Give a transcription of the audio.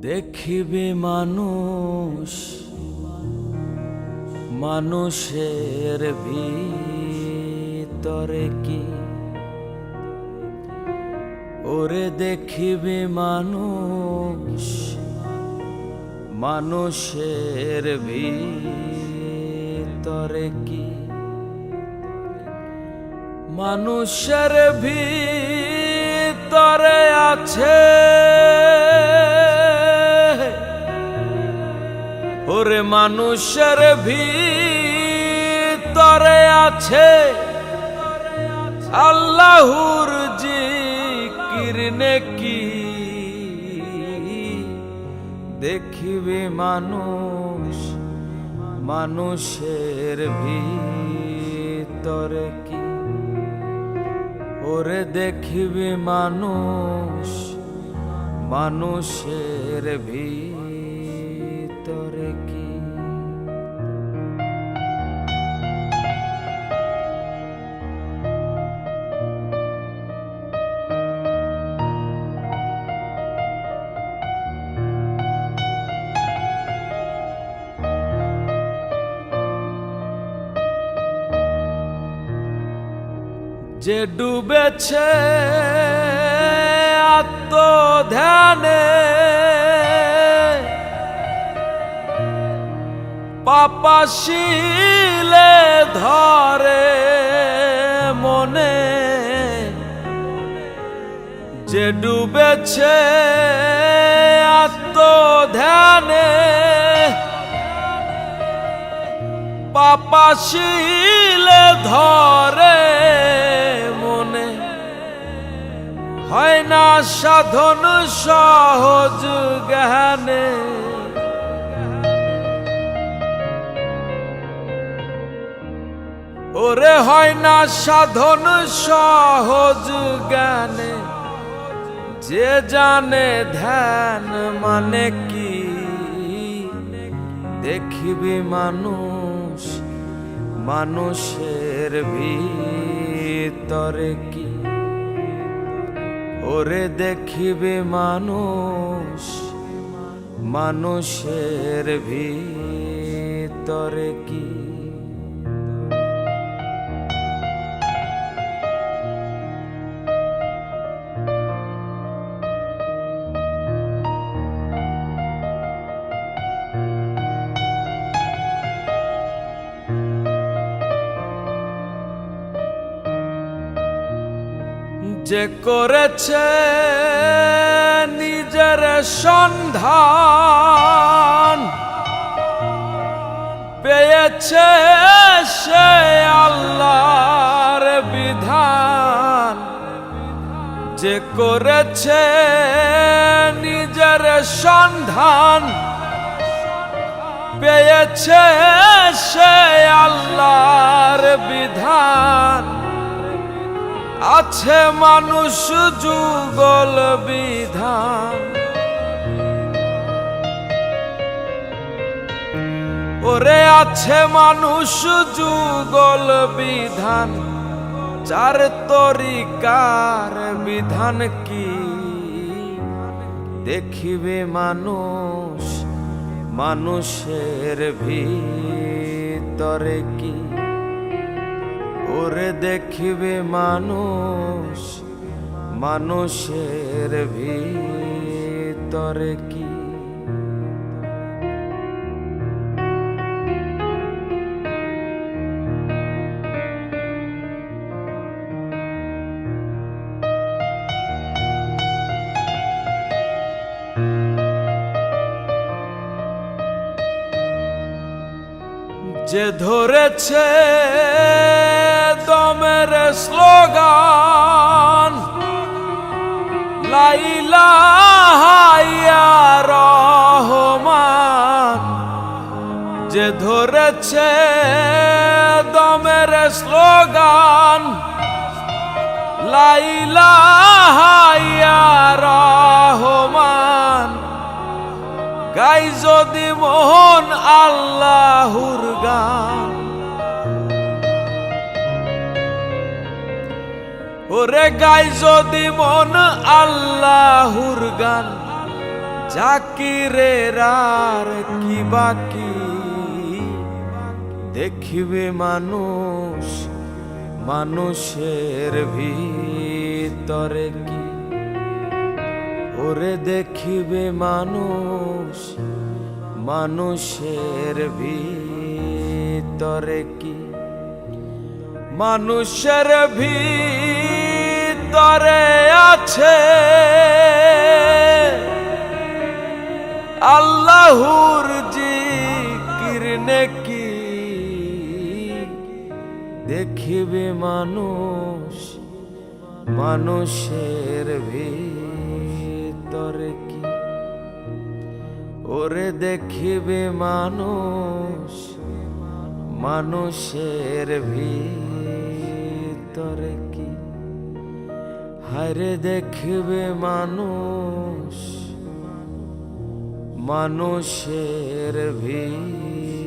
দেখিবে মানুষ মানুষের ভিতরে কি, ওরে দেখিবে মানুষ মানুষের ভিতরে কি, মানুষের ভিতরে আছে ওরে মানুষের ভিতরে আছে আল্লাহর জিকির নেকি। দেখিবে মানুষ মানুষের ভিতরে কি, ওরে দেখিবে মানুষ মানুষের ভিতরে কি। যে ডুবেছে আত্মধ্যানে পাপাশীলে ধরে মনে, যে ডুবেছে আত্মধ্যানে পাপাশীলে ধরে মনে, হয় না সাধন সহজ জ্ঞানে। ওরে হয় না সাধন সহজ জ্ঞানে, যে জানে ধ্যান মানে কি। দেখিবে মানুষ মানুষের ভিতরে কি, ওরে দেখিবে মানুষ মানুষের ভিতরে কি। যে করেছে নিজের সন্ধান পেয়েছে সে আল্লাহর বিধান, যে করেছে নিজের সন্ধান পেয়েছে সে আল্লাহর বিধান। আছে মানুষ যুগল বিধান, ওরে আছে মানুষ যুগল বিধান, চার তরিকার বিধান কি। দেখিবে মানুষ মানুষের ভিতরে কি, ওরে দেখিবে মানুষ মানুষের ভিতরে কি। যে ধরেছে দমের স্লোগান লা ইলাহা ইয়া রহমান, যে ধরেছে দমের স্লোগান লা ইলাহা ইয়া রহমান, গাই যদি মোহন আল্লাহর গান। ওরে গাই যদি মন আল্লাহর গান, জাকিরের আর কি বাকি, দেখিবে মানুষ মানুষের ভিতরে কি, ওরে দেখিবে মানুষ মানুষের ভিতরে কি, মানুষের ভিতরে আছে আল্লাহর জিকির নেকি, দেখিবে মানুষ মানুষের ভিতরে কি, ওরে দেখিবে মানুষ মানুষের ভিতরে কি, হায়রে দেখিবে মানুষ মানুষের ভিতরে।